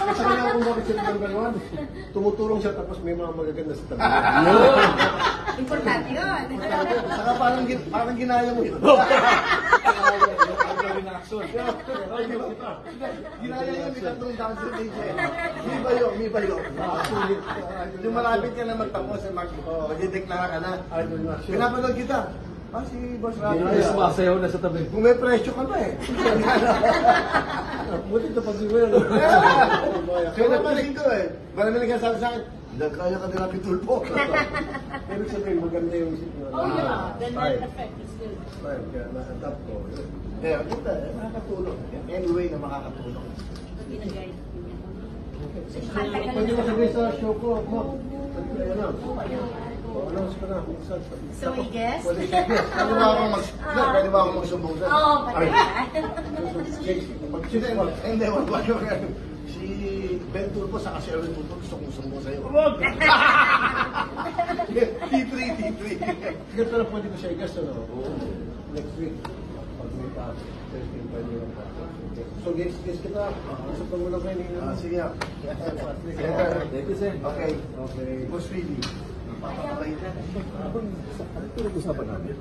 Kasi kaya kung bakit sila ng gano'n, tumutulong siya tapos may mga magaganda sa tabi. Importante yun. Saka parang ginaya mo yun. Ginaya yun, may tatlong dancer dito eh. Mi bayo. Yung malapit ka na magtapos, magdideklara ka na. Pinapanood kita. Si Boss Rafi. Sumasayaw na sa tabi. Kung may presyo ka pa eh. Buti ito pag siya. Kaya napaling ko eh. Maraming nagkasabi sa akin, kaya ka nila pitulpo. Ibig sabihin, maganda yung sitwasyon. Oh yeah, then that effect is good. Kaya na-adapt ko. Kaya, kita, makakatulong. Anyway na makakatulong. Ginagay. Pwede mo sabihin sa show ko, mo. Ayun na. Announce ko na. So we guess? Pwede ba akong magsumbong sa? Oo, pati ba? Hindi, wag. Si Ben Turpo sa si Erwin Turpo gusto kong sumbong sa'yo. Wag! T3. Sige, pero pwede ko siya i-guess, ano? Next week. Pag may pa, Thursday, pwede yung pa. So, guess kita. Sa pangulang kayo ninyo. Sige. Thank you, Sen. Okay. Okay. Boss Willie. Papakabay. Ano ito usapan namin?